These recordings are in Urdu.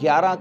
11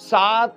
7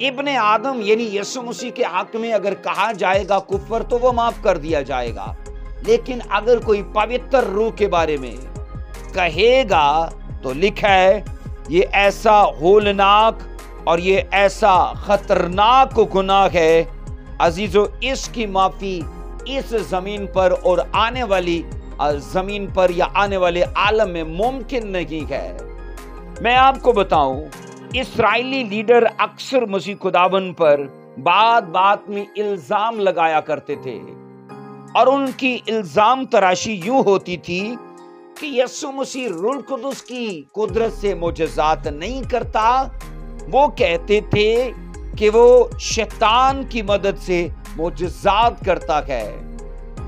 ابن آدم یعنی یسوع مسیح کے حق میں اگر کہا جائے گا کفر تو وہ معاف کر دیا جائے گا، لیکن اگر کوئی پوتر روح کے بارے میں کہے گا تو لکھا ہے یہ ایسا ہولناک اور یہ ایسا خطرناک گناہ ہے عزیزو، اس کی معافی اس زمین پر اور آنے والی زمین پر یا آنے والے عالم میں ممکن نہیں ہے۔ میں آپ کو بتاؤں، اسرائیلی لیڈر اکثر مسیح خداوند پر بات بات میں الزام لگایا کرتے تھے، اور ان کی الزام تراشی یوں ہوتی تھی کہ یسوع مسیح روح القدس کی قدرت سے معجزات نہیں کرتا، وہ کہتے تھے کہ وہ شیطان کی مدد سے معجزات کرتا ہے،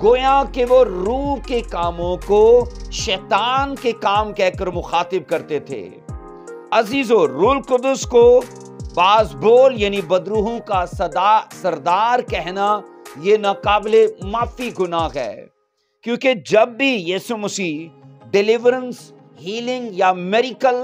گویا کہ وہ روح کے کاموں کو شیطان کے کام کہہ کر مخاطب کرتے تھے۔ عزیزو، روح القدس کو باز بول یعنی بدروحوں کا سردار کہنا یہ ناقابل معافی گناہ ہے، کیونکہ جب بھی یسوع مسیح ڈیلیورنس، ہیلنگ یا میریکل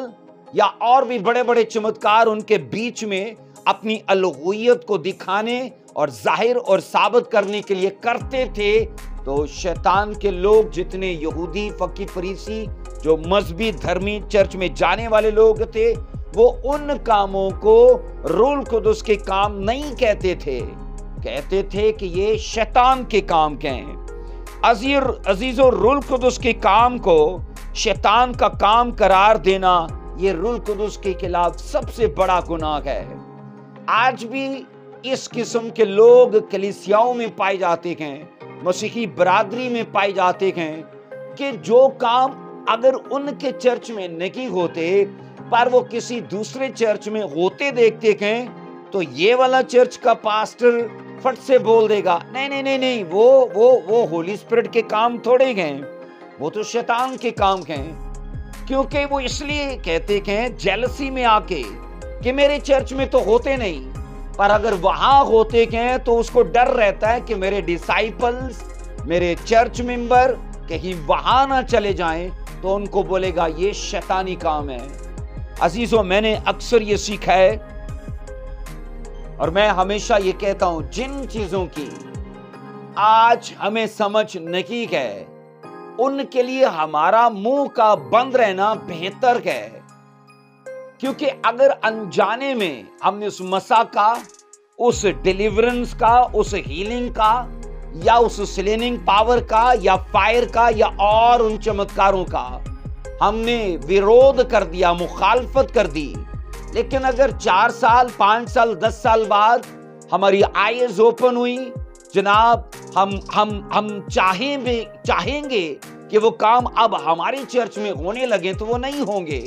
یا اور بھی بڑے بڑے چمتکار ان کے بیچ میں اپنی الوہیت کو دکھانے اور ظاہر اور ثابت کرنے کے لیے کرتے تھے، تو شیطان کے لوگ جتنے یہودی فقی فریسی جو مذہبی دھرمی چرچ میں جانے والے لوگ تھے، وہ ان کاموں کو روح القدس کے کام نہیں کہتے تھے، کہتے تھے کہ یہ شیطان کے کام کہیں۔ عزیزو، روح القدس کے کام کو شیطان کا کام قرار دینا یہ روح القدس کے خلاف سب سے بڑا گناہ ہے۔ آج بھی اس قسم کے لوگ کلیسیاؤں میں پائے جاتے ہیں، مسیحی برادری میں پائے جاتے ہیں، کہ جو کام اگر ان کے چرچ میں نہیں ہوتے پر وہ کسی دوسرے چرچ میں ہوتے دیکھتے ہیں تو یہ والا چرچ کا پاسٹر فٹ سے بول دے گا نہیں وہ ہولی اسپرٹ کے کام تھوڑے گئے، وہ تو شیطان کے کام ہیں، کیونکہ وہ اس لیے کہتے ہیں جیلسی میں آ کے کہ میرے چرچ میں تو ہوتے نہیں، پر اگر وہاں ہوتے ہیں تو اس کو ڈر رہتا ہے کہ میرے ڈیسائپلز، میرے چرچ ممبر کہیں وہاں نہ چلے جائیں تو ان کو بولے گا یہ شیطانی کام ہے۔ عزیزو، میں نے اکثر یہ سیکھا ہے اور میں ہمیشہ یہ کہتا ہوں، جن چیزوں کی آج ہمیں سمجھ نہیں ہے ان کے لیے ہمارا منہ کا بند رہنا بہتر ہے، کیونکہ اگر انجانے میں ہم نے اس مسا کا، اس ڈیلیورنس کا، اس ہیلنگ کا یا اس سلیننگ پاور کا یا فائر کا یا اور ان چمتکاروں کا ہم نے ویرود کر دیا، مخالفت کر دی، لیکن اگر 4 سال 5 سال 10 سال بعد ہماری آئیز اوپن ہوئی، جناب ہم چاہیں گے کہ وہ کام اب ہماری چرچ میں ہونے لگے تو وہ نہیں ہوں گے،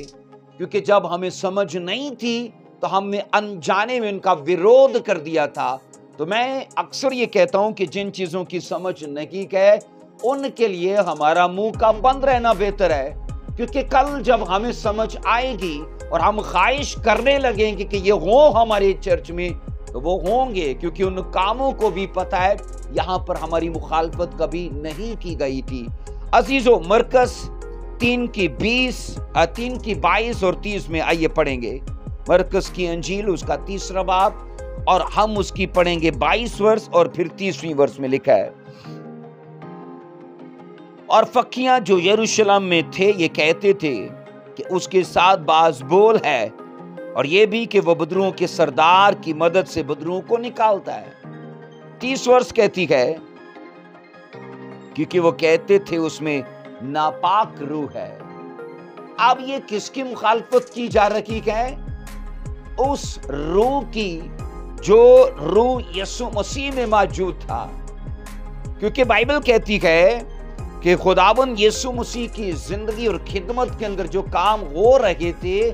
کیونکہ جب ہمیں سمجھ نہیں تھی تو ہم نے انجانے میں ان کا ویرود کر دیا تھا۔ تو میں اکثر یہ کہتا ہوں کہ جن چیزوں کی سمجھ نہیں ہے ان کے لیے ہمارا منہ کا بند رہنا بہتر ہے، کیونکہ کل جب ہمیں سمجھ آئے گی اور ہم خواہش کرنے لگیں گے کہ یہ ہوں ہمارے چرچ میں تو وہ ہوں گے، کیونکہ ان کاموں کو بھی پتہ ہے یہاں پر ہماری مخالفت کبھی نہیں کی گئی تھی۔ عزیزو، مرکز 3 کی 22 اور 30 میں آئیے پڑھیں گے مرکز کی انجیل اس کا 3 باب، اور ہم اس کی پڑھیں گے 22 ورس اور پھر 30 ورس میں لکھا ہے، اور فقیاں جو یروشلم میں تھے یہ کہتے تھے کہ اس کے ساتھ باز بول ہے، اور یہ بھی کہ وہ بدروحوں کے سردار کی مدد سے بدروحوں کو نکالتا ہے۔ 30 ورس کہتی ہے کیونکہ وہ کہتے تھے اس میں ناپاک روح ہے۔ اب یہ کس کی مخالفت کی جا رہی ہے؟ اس روح کی جو روح یسوع مسیح میں موجود تھا، کیونکہ بائبل کہتی ہے کہ خداوند یسوع مسیح کی زندگی اور خدمت کے اندر جو کام ہو رہے تھے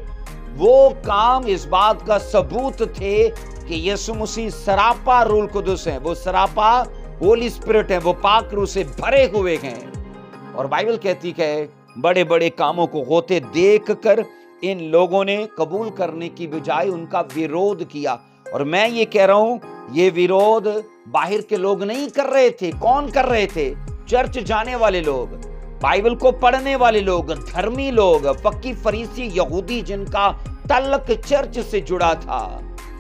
وہ کام اس بات کا ثبوت تھے کہ یسوع مسیح سراپا روح القدس ہیں، وہ سراپا ہولی اسپرٹ ہیں، وہ پاک روح سے بھرے ہوئے ہیں، اور بائبل کہتی ہے بڑے بڑے کاموں کو ہوتے دیکھ کر ان لوگوں نے قبول کرنے کی بجائے ان کا ویرود کیا۔ اور میں یہ کہہ رہا ہوں یہ ویرود باہر کے لوگ نہیں کر رہے تھے، کون کر رہے تھے؟ چرچ جانے والے لوگ، بائبل کو پڑھنے والے لوگ، دھرمی لوگ، فقی فریسی یہودی جن کا تعلق چرچ سے جڑا تھا،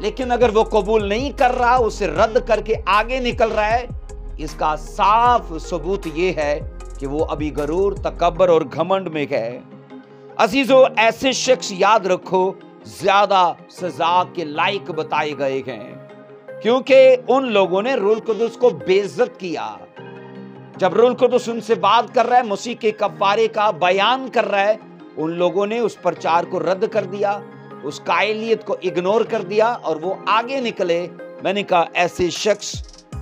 لیکن اگر وہ قبول نہیں کر رہا، اسے رد کر کے آگے نکل رہا ہے، اس کا صاف ثبوت یہ ہے کہ وہ ابھی غرور، تکبر اور گھمنڈ میں ہے۔ عزیزو، ایسے شخص یاد رکھو زیادہ سزا کے لائق بتائے گئے ہیں، کیونکہ ان لوگوں نے روح القدس کو بے عزت کیا۔ جب روح القدس ان سے بات کر رہا ہے، مسیح کے کفارے کا بیان کر رہا ہے، ان لوگوں نے اس پرچار کو رد کر دیا، اس قائلیت کو اگنور کر دیا اور وہ آگے نکلے۔ میں نے کہا ایسے شخص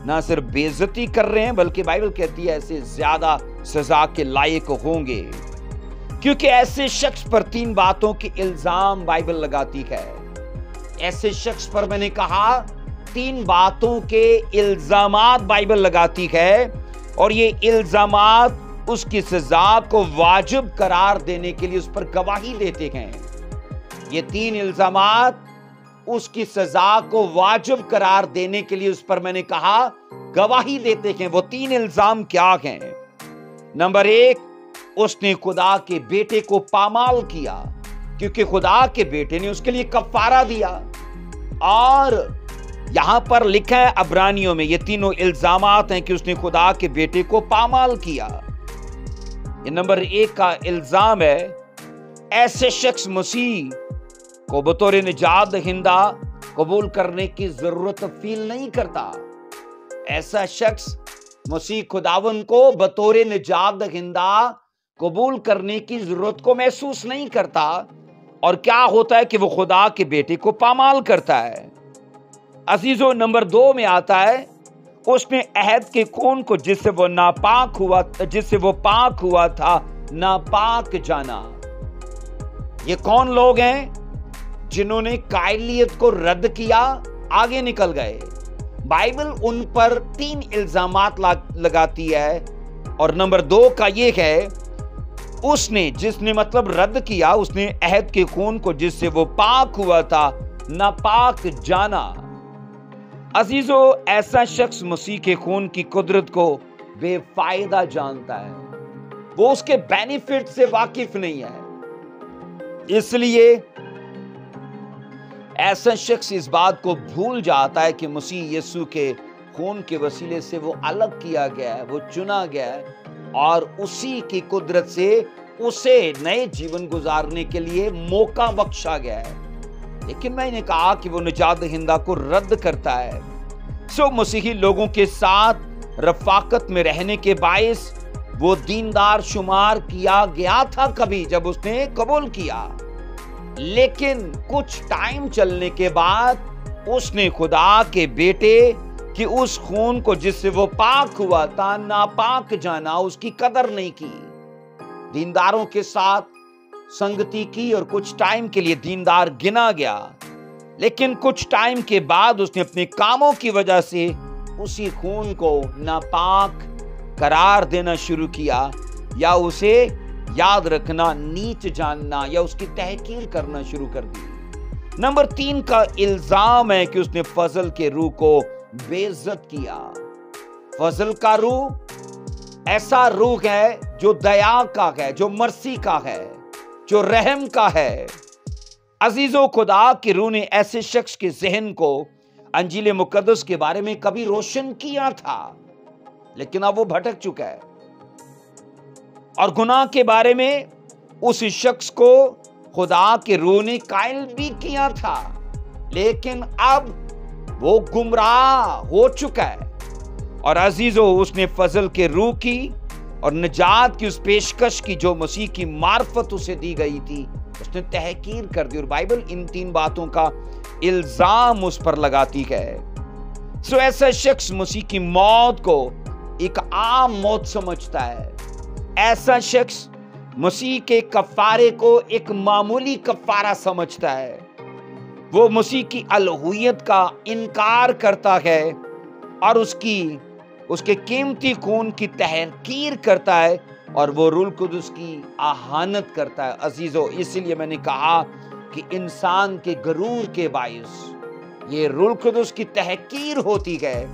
نہ صرف بے عزتی کر رہے ہیں، بلکہ بائبل کہتی ہے ایسے زیادہ سزا کے لائق ہوں گے، کیونکہ ایسے شخص پر 3 باتوں کی الزام بائبل لگاتی ہے۔ ایسے شخص پر میں نے کہا 3 باتوں کے الزامات بائبل لگاتی ہے، اور یہ الزامات اس کی سزا کو واجب قرار دینے کے لیے اس پر گواہی دیتے ہیں۔ یہ 3 الزامات اس کی سزا کو واجب قرار دینے کے لیے اس پر میں نے کہا گواہی دیتے ہیں۔ وہ 3 الزام کیا ہیں؟ نمبر 1، اس نے خدا کے بیٹے کو پامال کیا، کیونکہ خدا کے بیٹے نے اس کے لیے کفارہ دیا۔ اور یہاں پر لکھا ہے عبرانیوں میں، یہ تینوں الزامات ہیں کہ اس نے خدا کے بیٹے کو پامال کیا۔ یہ نمبر 1 کا الزام ہے، ایسے شخص مسیح کو بطور نجات دہندہ قبول کرنے کی ضرورت فیل نہیں کرتا۔ ایسا شخص مسیح خداوند کو بطور نجات دہندہ قبول کرنے کی ضرورت کو محسوس نہیں کرتا، اور کیا ہوتا ہے کہ وہ خدا کے بیٹے کو پامال کرتا ہے۔ عزیزو، نمبر 2 میں آتا ہے، اس نے عہد کے خون کو جس سے وہ پاک ہوا تھا ناپاک جانا۔ یہ کون لوگ ہیں؟ جنہوں نے قائلیت کو رد کیا، آگے نکل گئے۔ بائبل ان پر 3 الزامات لگاتی ہے، اور نمبر 2 کا یہ ہے، جس نے مطلب رد کیا، اس نے عہد کے خون کو جس سے وہ پاک ہوا تھا ناپاک جانا۔ عزیزو، ایسا شخص مسیح کے خون کی قدرت کو بے فائدہ جانتا ہے، وہ اس کے بینیفٹ سے واقف نہیں ہے۔ اس لیے ایسا شخص اس بات کو بھول جاتا ہے کہ مسیح یسوع کے خون کے وسیلے سے وہ الگ کیا گیا ہے، وہ چنا گیا ہے، اور اسی کی قدرت سے اسے نئے جیون گزارنے کے لیے موقع بخشا گیا ہے۔ لیکن میں نے کہا کہ وہ نجات دہندہ کو رد کرتا ہے۔ مسیحی لوگوں کے ساتھ رفاقت میں رہنے کے باعث وہ دیندار شمار کیا گیا تھا کبھی جب اس نے قبول کیا، لیکن کچھ ٹائم چلنے کے بعد اس نے خدا کے بیٹے کہ اس خون کو جس سے وہ پاک ہوا تھا ناپاک جانا، اس کی قدر نہیں کی۔ دینداروں کے ساتھ سنگتی کی اور کچھ ٹائم کے لیے دیندار گنا گیا، لیکن کچھ ٹائم کے بعد اس نے اپنے کاموں کی وجہ سے اسی خون کو ناپاک قرار دینا شروع کیا، یا اسے یاد رکھنا، نیچ جاننا، یا اس کی تحقیر کرنا شروع کر دی۔ نمبر 3 کا الزام ہے کہ اس نے فضل کے روح کو بے عزت کیا۔ فضل کا روح ایسا روح ہے جو دیا کا ہے، جو مرسی کا ہے، جو رحم کا ہے۔ عزیزو، خدا کی روح نے ایسے شخص کے ذہن کو انجیل مقدس کے بارے میں کبھی روشن کیا تھا، لیکن اب وہ بھٹک چکا ہے، اور گناہ کے بارے میں اس شخص کو خدا کے روح نے قائل بھی کیا تھا، لیکن اب وہ گمراہ ہو چکا ہے۔ اور عزیزو، اس نے فضل کے روح کی اور نجات کی اس پیشکش کی جو مسیح کی معرفت اسے دی گئی تھی، اس نے تحقیر کر دی، اور بائبل ان 3 باتوں کا الزام اس پر لگاتی ہے۔ ایسا شخص مسیح کی موت کو ایک عام موت سمجھتا ہے۔ ایسا شخص مسیح کے کفارے کو ایک معمولی کفارہ سمجھتا ہے۔ وہ مسیح کی الوہیت کا انکار کرتا ہے اور اس کے قیمتی خون کی تحقیر کرتا ہے، اور وہ روح القدس کی اہانت کرتا ہے۔ عزیزو، اسی لیے میں نے کہا کہ انسان کے غرور کے باعث یہ روح القدس کی تحقیر ہوتی ہے،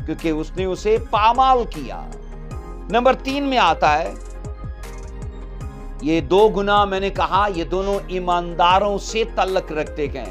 کیونکہ اس نے اسے پامال کیا۔ نمبر 3 میں آتا ہے، یہ 2 گناہ میں نے کہا یہ دونوں ایمانداروں سے تعلق رکھتے ہیں۔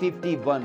51।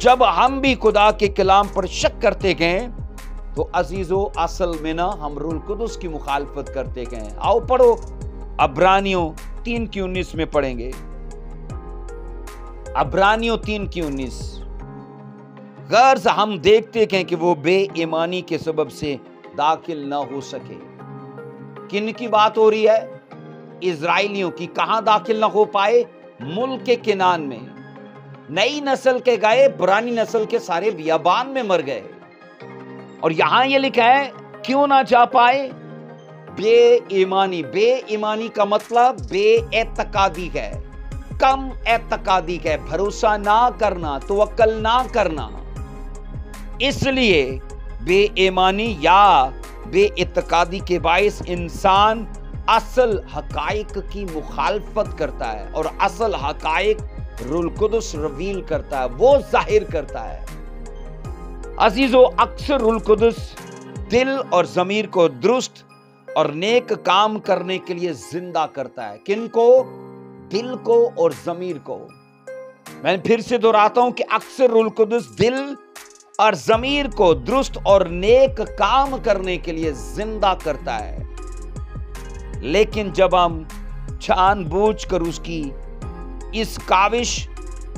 جب ہم بھی خدا کے کلام پر شک کرتے گئے تو عزیزو اصل میں نا ہم روح القدس کی مخالفت کرتے گئے. آؤ پڑھو عبرانیوں 3:19 میں پڑھیں گے. عبرانیوں 3:19. غرض ہم دیکھتے ہیں کہ وہ بے ایمانی کے سبب سے داخل نہ ہو سکے. کن کی بات ہو رہی ہے؟ اسرائیلیوں کی. کہاں داخل نہ ہو پائے؟ ملک کنعان میں. نئی نسل کے گئے، پرانی نسل کے سارے بیابان میں مر گئے. اور یہاں یہ لکھا ہے کیوں نہ جا پائے؟ بے ایمانی. بے ایمانی کا مطلب بے اعتقادی ہے، کم اعتقادی ہے، بھروسہ نہ کرنا، توکل نہ کرنا. اس لیے بے ایمانی یا بے اعتقادی کے باعث انسان اصل حقائق کی مخالفت کرتا ہے، اور اصل حقائق روح القدس ریویل کرتا ہے، وہ ظاہر کرتا ہے. عزیزو اکثر روح القدس دل اور ضمیر کو درست اور نیک کام کرنے کے لیے زندہ کرتا ہے. کن کو؟ دل کو اور ضمیر کو. میں پھر سے دہراتا ہوں کہ اکثر روح القدس دل اور ضمیر کو درست اور نیک کام کرنے کے لیے زندہ کرتا ہے. لیکن جب ہم جان بوجھ کر اس کی اس کاوش،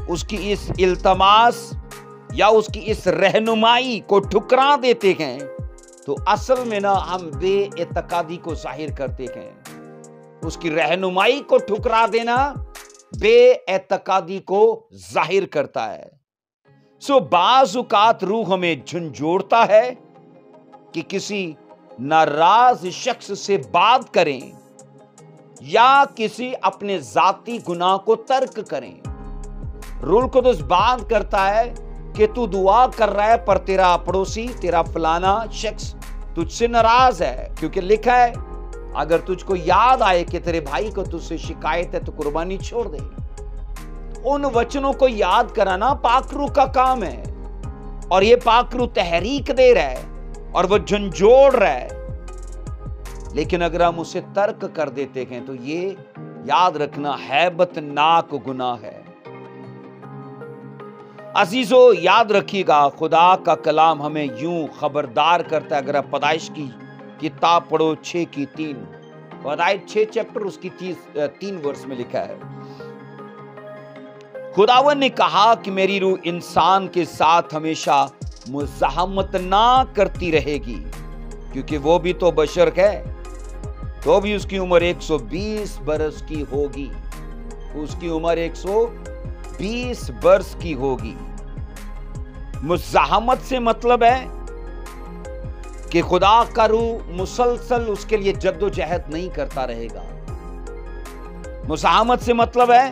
اس کی اس التماس یا اس کی اس رہنمائی کو ٹھکرا دیتے ہیں تو اصل میں نا ہم بے اعتقادی کو ظاہر کرتے ہیں. اس کی رہنمائی کو ٹھکرا دینا بے اعتقادی کو ظاہر کرتا ہے. بعض اوقات روح ہمیں جھنجھوڑتا ہے کہ کسی ناراض شخص سے بات کریں یا کسی اپنے ذاتی گناہ کو ترک کریں. روح القدس بات کرتا ہے کہ تو دعا کر رہا ہے پر تیرا پڑوسی، تیرا فلانا شخص تجھ سے ناراض ہے، کیونکہ لکھا ہے اگر تجھ کو یاد آئے کہ تیرے بھائی کو تجھ سے شکایت ہے تو قربانی چھوڑ دے. ان وچنوں کو یاد کرانا پاک روح کا کام ہے، اور یہ پاک روح تحریک دے رہا ہے اور وہ جھنجھوڑ رہا ہے. لیکن اگر ہم اسے ترک کر دیتے ہیں تو یہ یاد رکھنا ہیبت ناک گناہ ہے. عزیزو یاد رکھیے گا خدا کا کلام ہمیں یوں خبردار کرتا ہے. اگر آپ پیدائش کی کتاب پڑھو 6:3، پیدائش 6 چیپٹر اس کی 3 ورس میں لکھا ہے، خداوند نے کہا کہ میری روح انسان کے ساتھ ہمیشہ مزاحمت نہ کرتی رہے گی، کیونکہ وہ بھی تو بشر ہے. تو بھی اس کی عمر 120 برس کی ہوگی. اس کی عمر 120 برس کی ہوگی. مزاحمت سے مطلب ہے کہ خدا کا روح مسلسل اس کے لیے جد و جہد نہیں کرتا رہے گا. مزاحمت سے مطلب ہے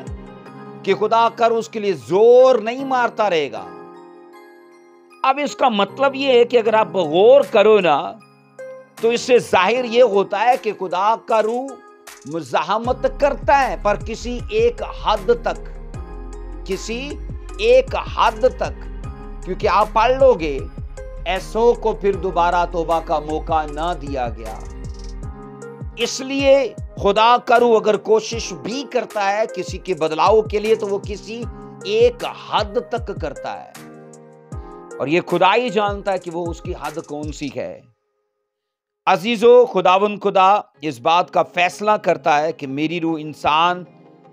کہ خدا کا روح اس کے لیے زور نہیں مارتا رہے گا. اب اس کا مطلب یہ ہے کہ اگر آپ غور کرو نا تو اس سے ظاہر یہ ہوتا ہے کہ خدا کا روح مزاحمت کرتا ہے پر کسی ایک حد تک، کسی ایک حد تک. کیونکہ آپ پڑھ لو گے ایسو کو پھر دوبارہ توبہ کا موقع نہ دیا گیا. اس لیے خدا کا روح اگر کوشش بھی کرتا ہے کسی کے بدلاؤ کے لیے تو وہ کسی ایک حد تک کرتا ہے، اور یہ خدا ہی جانتا ہے کہ وہ اس کی حد کون سی ہے. عزیزو خداوند خدا اس بات کا فیصلہ کرتا ہے کہ میری روح انسان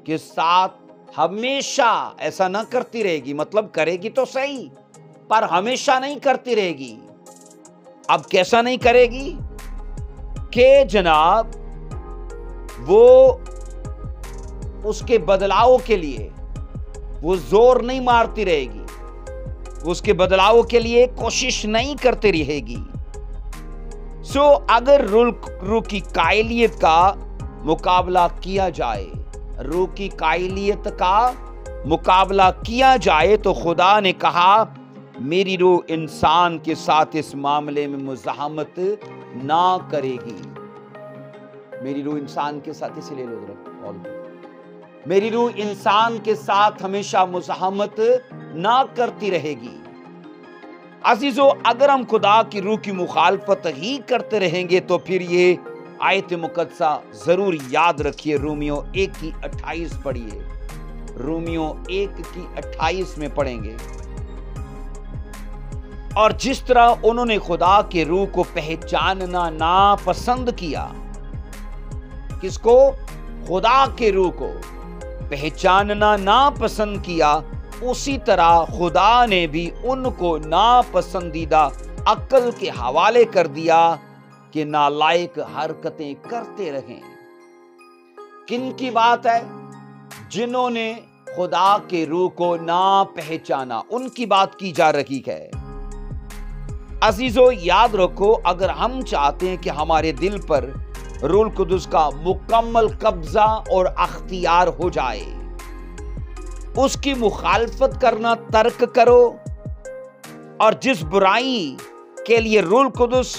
کے ساتھ ہمیشہ ایسا نہ کرتی رہے گی. مطلب کرے گی تو صحیح پر ہمیشہ نہیں کرتی رہے گی. اب کیسا نہیں کرے گی کہ جناب وہ اس کے بدلاؤ کے لیے وہ زور نہیں مارتی رہے گی، اس کے بدلاؤ کے لیے کوشش نہیں کرتے رہے گی. اگر روح کی قائلیت کا مقابلہ کیا جائے، روح کی قائلیت کا مقابلہ کیا جائے تو خدا نے کہا میری روح انسان کے ساتھ اس معاملے میں مزاحمت نہ کرے گی. میری روح انسان کے ساتھ، اسے لے لو، میری روح انسان کے ساتھ ہمیشہ مزاحمت نہ کرتی رہے گی. عزیزو اگر ہم خدا کی روح کی مخالفت ہی کرتے رہیں گے تو پھر یہ آیت مقدسہ ضرور یاد رکھیے. رومیو 1:28 پڑھیے، رومیو 1:28 میں پڑھیں گے. اور جس طرح انہوں نے خدا کے روح کو پہچاننا ناپسند کیا، کس کو؟ خدا کے روح کو پہچاننا ناپسند کیا، اسی طرح خدا نے بھی ان کو ناپسندیدہ عقل کے حوالے کر دیا کہ نالائق حرکتیں کرتے رہیں۔ کن کی بات ہے؟ جنہوں نے خدا کے روح کو نہ پہچانا، ان کی بات کی جا رہی ہے۔ عزیزو، یاد رکھو، اگر ہم چاہتے ہیں کہ ہمارے دل پر روح القدس کا مکمل قبضہ اور اختیار ہو جائے، اس کی مخالفت کرنا ترک کرو، اور جس برائی کے لیے روح القدس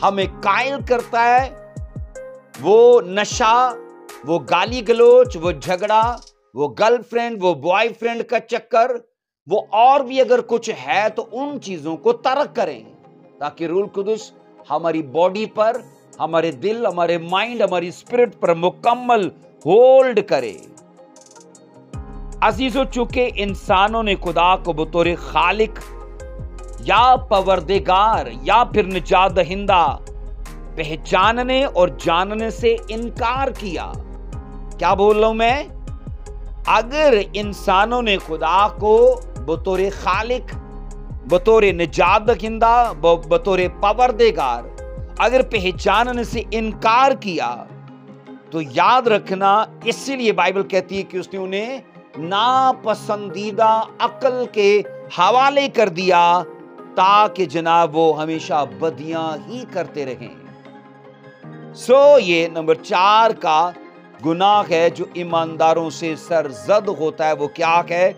ہمیں قائل کرتا ہے، وہ نشہ، وہ گالی گلوچ، وہ جھگڑا، وہ گرل فرینڈ، وہ بوائے فرینڈ کا چکر، وہ اور بھی اگر کچھ ہے تو ان چیزوں کو ترک کریں، تاکہ روح القدس ہماری باڈی پر، ہمارے دل، ہمارے مائنڈ، ہماری اسپرٹ پر مکمل ہولڈ کرے۔ عزیزو، چونکہ انسانوں نے خدا کو بطور خالق یا پروردگار یا پھر نجات دہندہ پہچاننے اور جاننے سے انکار کیا۔ کیا بول رہا ہوں میں؟ اگر انسانوں نے خدا کو بطور خالق، بطور نجات دہندہ، بطور پروردگار اگر پہچاننے سے انکار کیا، تو یاد رکھنا، اسی لیے بائبل کہتی ہے کہ اس نے انہیں ناپسندیدہ عقل کے حوالے کر دیا، تاکہ جناب وہ ہمیشہ بدیاں ہی کرتے رہیں۔ یہ نمبر 4 کا گناہ ہے جو ایمانداروں سے سرزد ہوتا ہے۔ وہ کیا ہے؟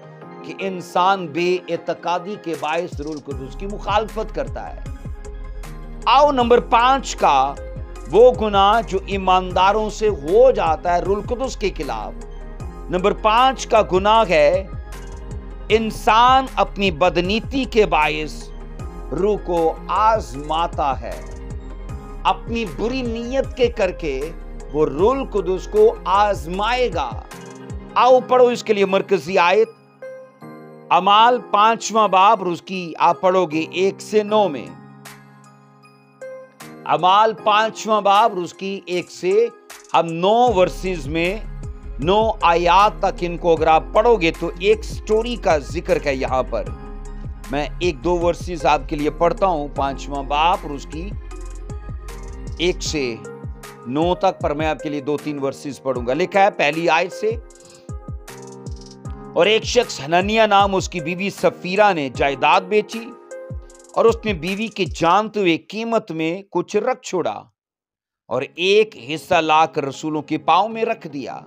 کہ انسان بے اعتقادی کے باعث روح القدس کی مخالفت کرتا ہے۔ آؤ نمبر 5 کا وہ گناہ جو ایمانداروں سے ہو جاتا ہے روح القدس کے خلاف۔ نمبر 5 کا گناہ ہے انسان اپنی بدنیتی کے باعث روح کو آزماتا ہے۔ اپنی بری نیت کے کر کے وہ روح القدس کو آزمائے گا۔ آؤ پڑھو اس کے لیے مرکزی آیت، اعمال 5واں باب، اور اس کی آپ پڑھو گے 1 سے 9 میں۔ اعمال 5واں باب، اور اس کی 1 سے ہم 9 ورسز میں 9 آیات تک ان کو اگر آپ پڑھو گے تو ایک سٹوری کا ذکر ہے یہاں پر۔ میں 1-2 ورسز آپ کے لیے پڑھتا ہوں، 5واں باب اور اس کی 1 سے 9 تک، پر میں آپ کے لیے 2-3 ورسز پڑھوں گا۔ لکھا ہے پہلی آیت سے، اور ایک شخص حنانیہ نام اس کی بیوی سفیرہ نے جائیداد بیچی، اور اس نے بیوی کے جانتے ہوئے قیمت میں کچھ رکھ چھوڑا، اور ایک حصہ لا کر رسولوں کے پاؤں میں رکھ دیا۔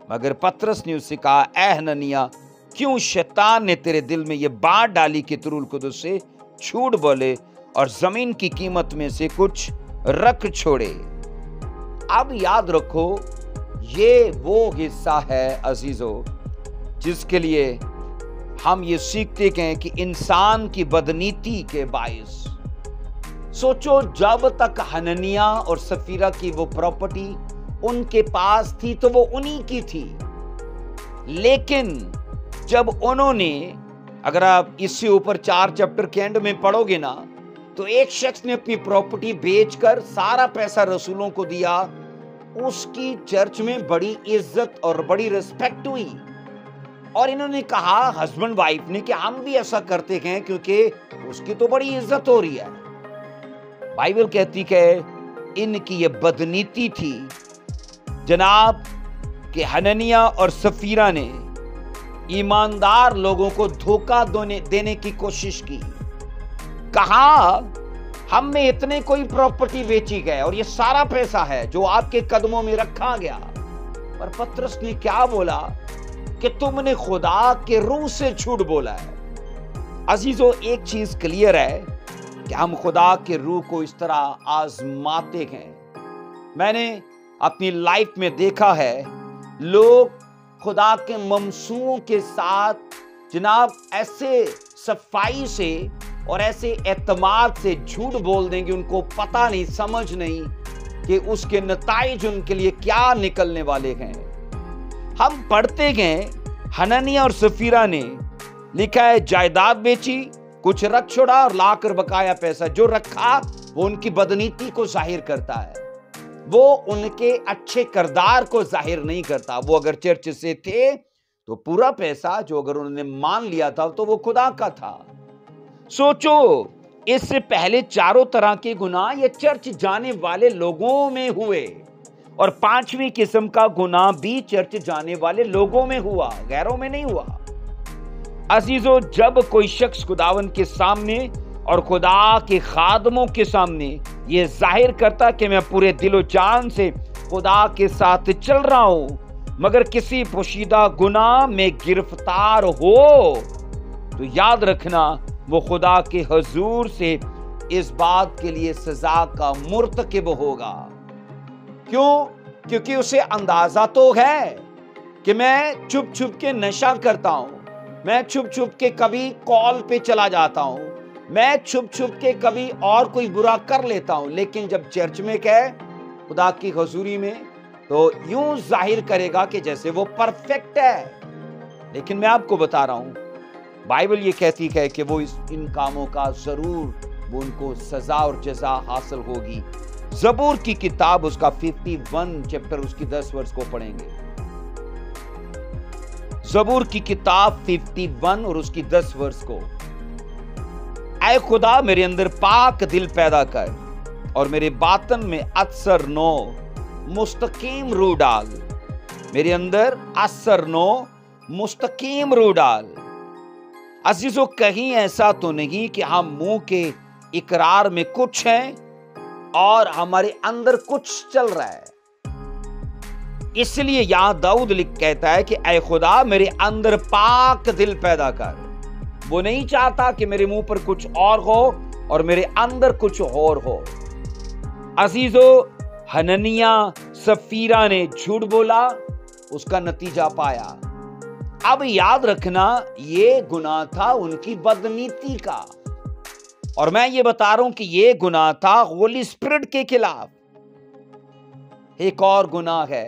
مگر پطرس نے اس سے کہا، اے حنانیہ، کیوں شیطان نے تیرے دل میں یہ بات ڈالی کہ تو روح القدس سے جھوٹ بولے اور زمین کی قیمت میں سے کچھ رکھ چھوڑے؟ اب یاد رکھو، یہ وہ حصہ ہے عزیزو جس کے لیے ہم یہ سیکھتے ہیں کہ انسان کی بدنیتی کے باعث، سوچو جب تک حنانیہ اور سفیرہ کی وہ پراپرٹی ان کے پاس تھی تو وہ انہی کی تھی، لیکن جب انہوں نے، اگر آپ اس سے اوپر 4 چیپٹر کے اینڈ میں پڑھو گے نا، تو ایک شخص نے اپنی پراپرٹی بیچ کر سارا پیسہ رسولوں کو دیا، اس کی چرچ میں بڑی عزت اور بڑی ریسپیکٹ ہوئی، اور انہوں نے کہا ہسبینڈ وائف نے کہ ہم بھی ایسا کرتے ہیں کیونکہ اس کی تو بڑی عزت ہو رہی ہے۔ بائبل کہتی کہ ان کی یہ بدنیتی تھی جناب، کہ حنانیہ اور سفیرہ نے ایماندار لوگوں کو دھوکہ دینے کی کوشش کی۔ کہا ہم میں اتنے کوئی پراپرٹی بیچی گئے اور یہ سارا پیسہ ہے جو آپ کے قدموں میں رکھا گیا، پر پطرس نے کیا بولا کہ تم نے خدا کے روح سے جھوٹ بولا ہے۔ عزیزو، ایک چیز کلیئر ہے کہ ہم خدا کے روح کو اس طرح آزماتے ہیں۔ میں نے اپنی لائف میں دیکھا ہے، لوگ خدا کے ممسوحوں کے ساتھ جناب ایسے صفائی سے اور ایسے اعتماد سے جھوٹ بول دیں گے، ان کو پتہ نہیں، سمجھ نہیں کہ اس کے نتائج ان کے لیے کیا نکلنے والے ہیں۔ ہم پڑھتے گئے حنانیہ اور سفیرہ نے، لکھا ہے جائیداد بیچی کچھ رکھ چھوڑا اور لا کر بقایا پیسہ جو رکھا وہ ان کی بدنیتی کو ظاہر کرتا ہے، وہ ان کے اچھے کردار کو ظاہر نہیں کرتا۔ وہ اگر چرچ سے تھے تو پورا پیسہ جو اگر انہوں نے مان لیا تھا تو وہ خدا کا تھا۔ سوچو، اس سے پہلے چاروں طرح کے گناہ یہ چرچ جانے والے لوگوں میں ہوئے، اور پانچویں قسم کا گناہ بھی چرچ جانے والے لوگوں میں ہوا، غیروں میں نہیں ہوا۔ عزیزو، جب کوئی شخص خداوند کے سامنے اور خدا کے خادموں کے سامنے یہ ظاہر کرتا کہ میں پورے دل و جان سے خدا کے ساتھ چل رہا ہوں، مگر کسی پوشیدہ گناہ میں گرفتار ہو، تو یاد رکھنا وہ خدا کے حضور سے اس بات کے لیے سزا کا مرتکب ہوگا۔ کیوں؟ کیونکہ اسے اندازہ تو ہے کہ میں چھپ چھپ کے نشہ کرتا ہوں، میں چھپ چھپ کے کبھی کال پہ چلا جاتا ہوں، میں چھپ چھپ کے کبھی اور کوئی برا کر لیتا ہوں، لیکن جب چرچ میں کہے خدا کی حضوری میں تو یوں ظاہر کرے گا کہ جیسے وہ پرفیکٹ ہے۔ لیکن میں آپ کو بتا رہا ہوں، بائبل یہ کہتی ہے کہ وہ ان کاموں کا ضرور وہ ان کو سزا اور جزا حاصل ہوگی۔ زبور کی کتاب اس کا 51 چیپٹر اس کی 10 ورس کو پڑھیں گے۔ زبور کی کتاب 51 اور اس کی 10 ورس کو، اے خدا میرے اندر پاک دل پیدا کر اور میرے باطن میں اثر نو مستقیم روح ڈال، میرے اندر اثر نو مستقیم روح ڈال۔ عزیزو، کہیں ایسا تو نہیں کہ ہم منہ کے اقرار میں کچھ ہیں اور ہمارے اندر کچھ چل رہا ہے۔ اس لیے یہاں داؤد کہتا ہے کہ اے خدا میرے اندر پاک دل پیدا کر۔ وہ نہیں چاہتا کہ میرے منہ پر کچھ اور ہو اور میرے اندر کچھ اور ہو۔ عزیزو، حننیہ سفیرہ نے جھوٹ بولا، اس کا نتیجہ پایا۔ اب یاد رکھنا، یہ گناہ تھا ان کی بدنیتی کا، اور میں یہ بتا رہا ہوں کہ یہ گناہ تھا ہولی اسپرٹ کے خلاف۔ ایک اور گناہ ہے،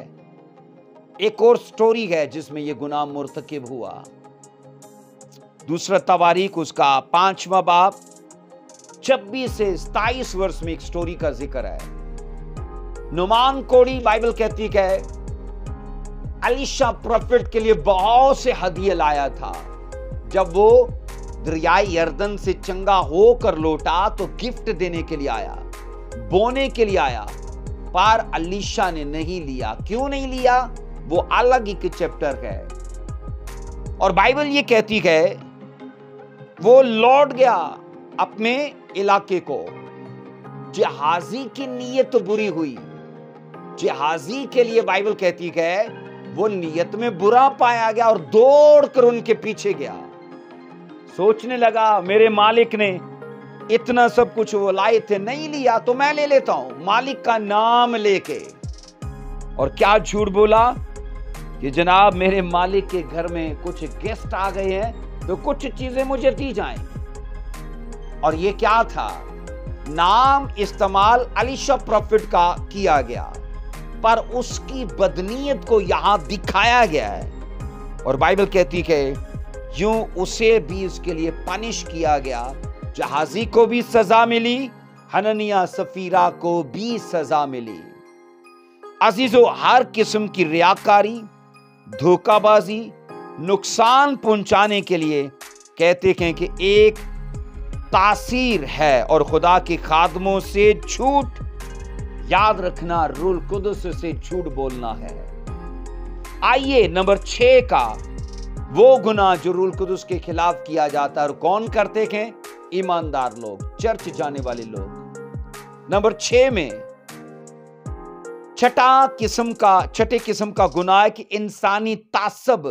ایک اور سٹوری ہے جس میں یہ گناہ مرتکب ہوا۔ دوسرا تواریخ اس کا 5واں باب 26 سے 27 ورس میں ایک سٹوری کا ذکر ہے۔ نعمان کوڑی، بائبل کہتی ہے الیشا پروفٹ کے لیے بہت سے ہدیے لایا تھا۔ جب وہ دریائے یردن سے چنگا ہو کر لوٹا تو گفٹ دینے کے لیے آیا، بونے کے لیے آیا، پر الیشا نے نہیں لیا۔ کیوں نہیں لیا؟ وہ الگ ایک چیپٹر ہے، اور بائبل یہ کہتی ہے وہ لوٹ گیا اپنے علاقے کو۔ جہازی کی نیت تو بری ہوئی، جہازی کے لیے بائبل کہتی ہے وہ نیت میں برا پایا گیا اور دوڑ کر ان کے پیچھے گیا۔ سوچنے لگا میرے مالک نے اتنا سب کچھ وہ لائے تھے، نہیں لیا تو میں لے لیتا ہوں، مالک کا نام لے کے۔ اور کیا جھوٹ بولا کہ جناب میرے مالک کے گھر میں کچھ گیسٹ آ گئے ہیں تو کچھ چیزیں مجھے دی جائیں۔ اور یہ کیا تھا؟ نام استعمال الیشا پروفٹ کا کیا گیا، پر اس کی بدنیت کو یہاں دکھایا گیا ہے، اور بائبل کہتی ہے یوں اسے بھی اس کے لیے پنش کیا گیا۔ جہازی کو بھی سزا ملی، حننیہ سفیرہ کو بھی سزا ملی۔ عزیزو، ہر قسم کی ریاکاری، دھوکہ بازی، نقصان پہنچانے کے لیے کہتے ہیں کہ ایک تاثیر ہے، اور خدا کے خادموں سے جھوٹ، یاد رکھنا روح القدس سے جھوٹ بولنا ہے۔ آئیے نمبر 6 کا وہ گناہ جو روح القدس کے خلاف کیا جاتا ہے، اور کون کرتے ہیں؟ ایماندار لوگ، چرچ جانے والے لوگ۔ نمبر 6 میں چھٹے قسم کا گناہ ہے کہ انسانی تعصب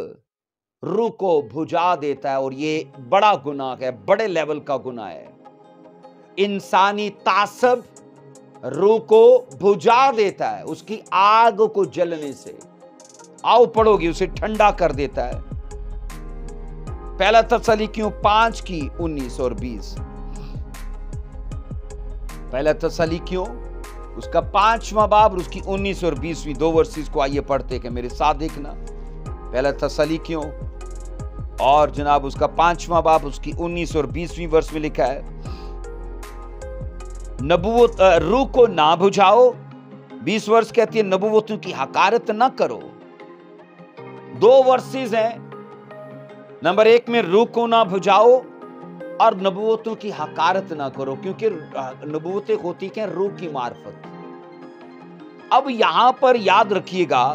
روح کو بھجا دیتا ہے، اور یہ بڑا گناہ ہے، بڑے لیول کا گناہ ہے۔ انسانی تعصب روح کو بھجا دیتا ہے، اس کی آگ کو جلنے سے، آؤ پڑھو گی، اسے ٹھنڈا کر دیتا ہے۔ پہلا تسالونیکیوں 5 کی 19 اور 20۔ پہلا تسالونیکیوں اس کا 5واں باب اور اس کی 19 اور 20 دو ورسز کو آئیے پڑھتے کہ میرے ساتھ دیکھنا۔ پہلا تسالونیکیوں اور جناب اس کا 5واں باب اس کی 19 اور 20ویں ورس میں لکھا ہے، نبوت روح کو نہ بجھاؤ۔ 20 ورس کہتی ہے نبوتوں کی حقارت نہ کرو۔ 2 ورسز ہیں، نمبر 1 میں روح کو نہ بجھاؤ اور نبوتوں کی حقارت نہ کرو، کیونکہ نبوتیں ہوتی ہیں روح کی معرفت۔ اب یہاں پر یاد رکھیے گا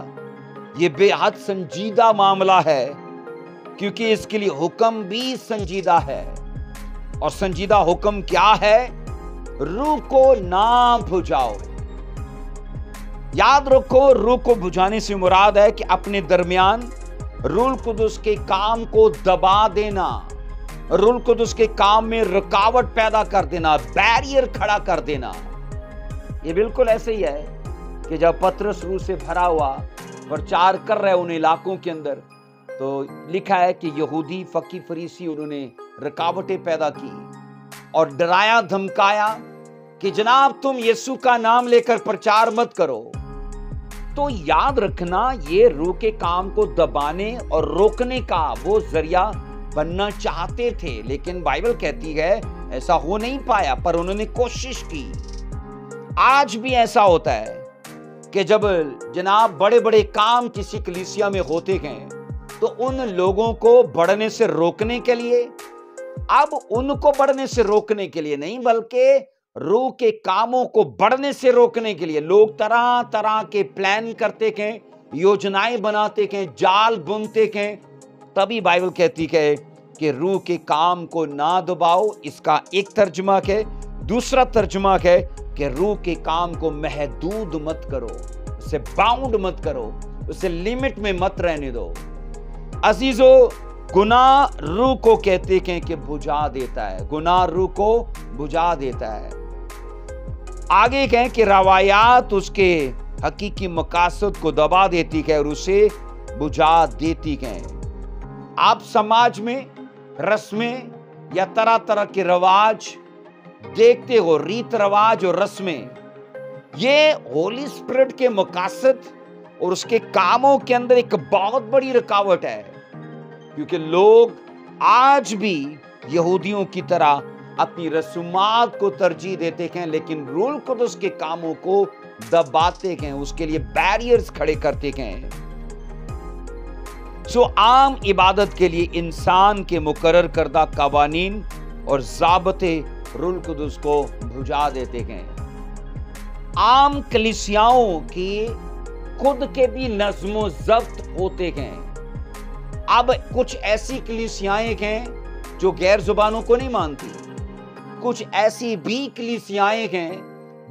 یہ بے حد سنجیدہ معاملہ ہے، کیونکہ اس کے لیے حکم بھی سنجیدہ ہے، اور سنجیدہ حکم کیا ہے؟ روح کو نہ بجھاؤ۔ یاد رکھو روح کو بجھانے سے مراد ہے کہ اپنے درمیان روح القدس کے کام کو دبا دینا، روح القدس کے کام میں رکاوٹ پیدا کر دینا، بیریئر کھڑا کر دینا۔ یہ بالکل ایسے ہی ہے کہ جب پطرس روح سے بھرا ہوا پرچار کر رہے ان علاقوں کے اندر، تو لکھا ہے کہ یہودی فقی فریسی انہوں نے رکاوٹیں پیدا کی اور ڈرایا دھمکایا کہ جناب تم یسوع کا نام لے کر پرچار مت کرو۔ تو یاد رکھنا یہ روح کے کام کو دبانے اور روکنے کا وہ ذریعہ بننا چاہتے تھے، لیکن بائبل کہتی ہے ایسا ہو نہیں پایا، پر انہوں نے کوشش کی۔ آج بھی ایسا ہوتا ہے کہ جب جناب بڑے بڑے کام کسی کلیسیا میں ہوتے ہیں تو ان لوگوں کو بڑھنے سے روکنے کے لیے، اب ان کو بڑھنے سے روکنے کے لیے نہیں بلکہ روح کے کاموں کو بڑھنے سے روکنے کے لیے لوگ طرح طرح کے پلان کرتے ہیں، یوجنائیں بناتے ہیں، جال بنتے ہیں۔ تبھی بائبل کہتی ہے کہ روح کے کام کو نہ دباؤ۔ اس کا ایک ترجمہ ہے، دوسرا ترجمہ ہے کہ روح کے کام کو محدود مت کرو، اسے باؤنڈ مت کرو، اسے لیمٹ میں مت رہنے دو۔ عزیزو، گناہ روح کو کہتے ہیں کہ بجھا دیتا ہے، گناہ روح کو بجھا دیتا ہے۔ آگے کہیں کہ روایات اس کے حقیقی مقاصد کو دبا دیتی ہے اور اسے بجھا دیتی ہے۔ آپ سماج میں رسمیں یا طرح طرح کے رواج دیکھتے ہو، ریت رواج اور رسمیں، یہ ہولی اسپرٹ کے مقاصد اور اس کے کاموں کے اندر ایک بہت بڑی رکاوٹ ہے، کیونکہ لوگ آج بھی یہودیوں کی طرح اپنی رسومات کو ترجیح دیتے ہیں، لیکن روح القدس کے کاموں کو دباتے ہیں، اس کے لیے بیریئرز کھڑے کرتے ہیں۔ عام عبادت کے لیے انسان کے مقرر کردہ قوانین اور ضابطے روح القدس کو بجھا دیتے ہیں۔ عام کلیسیاؤں کی خود کے بھی نظم و ضبط ہوتے ہیں۔ اب کچھ ایسی کلیسیائیں ہیں جو غیر زبانوں کو نہیں مانتی، کچھ ایسی بھی کلیسیائیں ہیں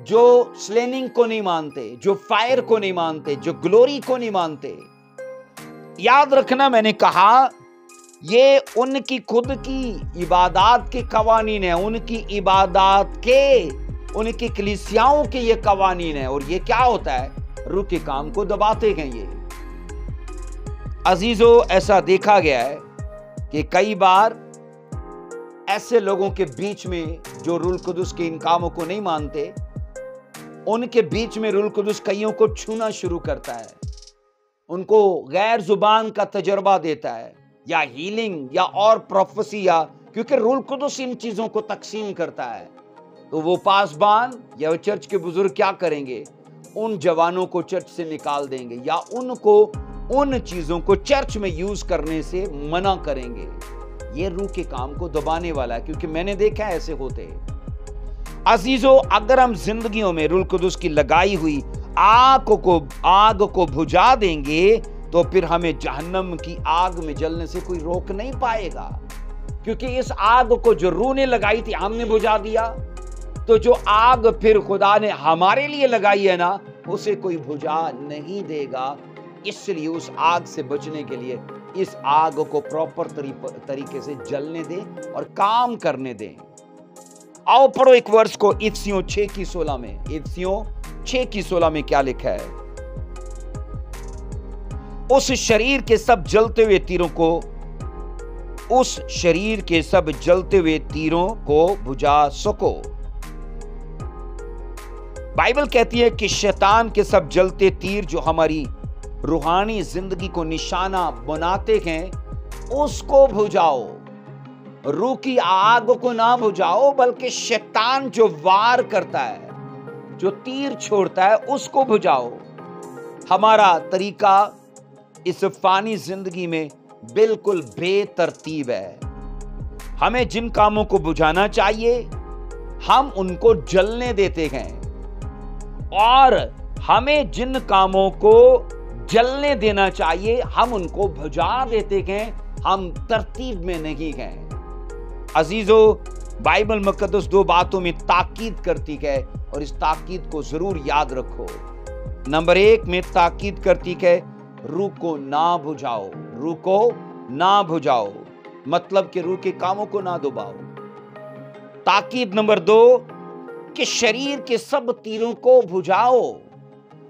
جو سلیننگ کو نہیں مانتے، جو فائر کو نہیں مانتے، جو گلوری کو نہیں مانتے۔ یاد رکھنا میں نے کہا یہ ان کی خود کی عبادات کے قوانین ہیں، ان کی عبادات کے، ان کی کلیسیاؤں کے یہ قوانین ہیں، اور یہ کیا ہوتا ہے؟ روح کے کام کو دباتے ہیں۔ یہ عزیزو، ایسا دیکھا گیا ہے کہ کئی بار ایسے لوگوں کے بیچ میں جو روح القدس کے ان کاموں کو نہیں مانتے، ان کے بیچ میں روح القدس کئیوں کو چھونا شروع کرتا ہے، ان کو غیر زبان کا تجربہ دیتا ہے، یا ہیلنگ یا اور پروفیسی، یا کیونکہ روح القدس ان چیزوں کو تقسیم کرتا ہے، تو وہ پاسبان یا وہ چرچ کے بزرگ کیا کریں گے؟ ان جوانوں کو چرچ سے نکال دیں گے، یا ان کو ان چیزوں کو چرچ میں یوز کرنے سے منع کریں گے۔ یہ روح کے کام کو دبانے والا ہے، کیونکہ میں نے دیکھا ایسے ہوتے۔ عزیزو، اگر ہم زندگیوں میں روح القدس کی لگائی ہوئی آگ کو بجھا دیں گے تو پھر ہمیں جہنم کی آگ میں جلنے سے کوئی روک نہیں پائے گا، کیونکہ اس آگ کو جو روح نے لگائی تھی ہم نے بجھا دیا، تو جو آگ پھر خدا نے ہمارے لیے لگائی ہے نا، اسے کوئی بجھا نہیں دے گا۔ اس لیے اس آگ سے بچنے کے لیے اس آگ کو پراپر طریقے سے جلنے دیں اور کام کرنے دیں۔ آؤ پڑھو ایک ورس کو افسیوں 6:16 میں۔ افسیوں 6:16 میں کیا لکھا ہے؟ اس شریر کے سب جلتے ہوئے تیروں کو بجھا سکو۔ بائبل کہتی ہے کہ شیطان کے سب جلتے تیر جو ہماری روحانی زندگی کو نشانہ بناتے ہیں، اس کو بجھاؤ. روح کی آگ کو نہ بجھاؤ بلکہ شیطان جو وار کرتا ہے, جو تیر چھوڑتا ہے, اس کو بجھاؤ. ہمارا طریقہ اس فانی زندگی میں بالکل بے ترتیب ہے. ہمیں جن کاموں کو بجھانا چاہیے ہم ان کو جلنے دیتے ہیں, اور ہمیں جن کاموں کو جلنے دینا چاہیے ہم ان کو بجھا دیتے ہیں. ہم ترتیب میں نہیں ہیں. عزیزو, بائبل مقدس دو باتوں میں تاکید کرتی ہے اور اس تاکید کو ضرور یاد رکھو. نمبر 1 میں تاکید کرتی ہے روح کو نہ بجھاؤ. روح کو نہ بجھاؤ مطلب کہ روح کے کاموں کو نہ دباؤ. تاکید نمبر 2 کہ شریر کے سب تیروں کو بجھاؤ.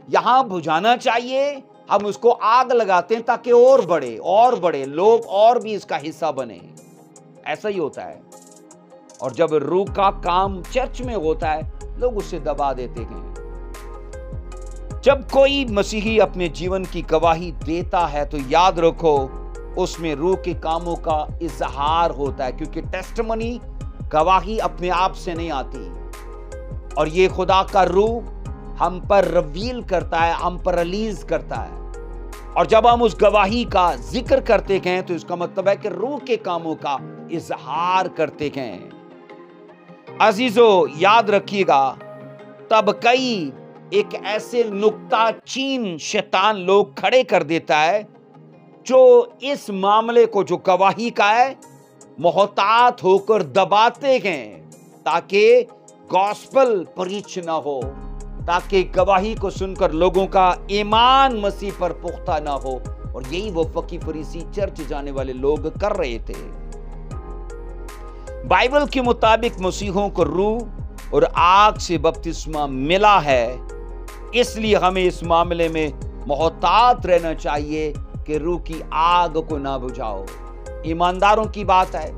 یہاں بجھانا چاہیے, ہم اس کو آگ لگاتے ہیں تاکہ اور بڑھے, لوگ اور بھی اس کا حصہ بنے. ایسا ہی ہوتا ہے. اور جب روح کا کام چرچ میں ہوتا ہے لوگ اسے دبا دیتے ہیں. جب کوئی مسیحی اپنے جیون کی گواہی دیتا ہے تو یاد رکھو اس میں روح کے کاموں کا اظہار ہوتا ہے, کیونکہ ٹیسٹمنی گواہی اپنے آپ سے نہیں آتی, اور یہ خدا کا روح ہم پر ریویل کرتا ہے, ہم پر ریلیز کرتا ہے. اور جب ہم اس گواہی کا ذکر کرتے ہیں تو اس کا مطلب ہے کہ روح کے کاموں کا اظہار کرتے ہیں. عزیزو, یاد رکھیے گا تب کئی ایک ایسے نکتہ چین شیطان لوگ کھڑے کر دیتا ہے جو اس معاملے کو, جو گواہی کا ہے, محتاط ہو کر دباتے ہیں تاکہ گاسپل پریچ نہ ہو, تاکہ گواہی کو سن کر لوگوں کا ایمان مسیح پر پختہ نہ ہو. اور یہی وہ فقی فریسی چرچ جانے والے لوگ کر رہے تھے. بائبل کے مطابق مسیحوں کو روح اور آگ سے بپتسمہ ملا ہے, اس لیے ہمیں اس معاملے میں محتاط رہنا چاہیے کہ روح کی آگ کو نہ بجھاؤ. ایمانداروں کی بات ہے,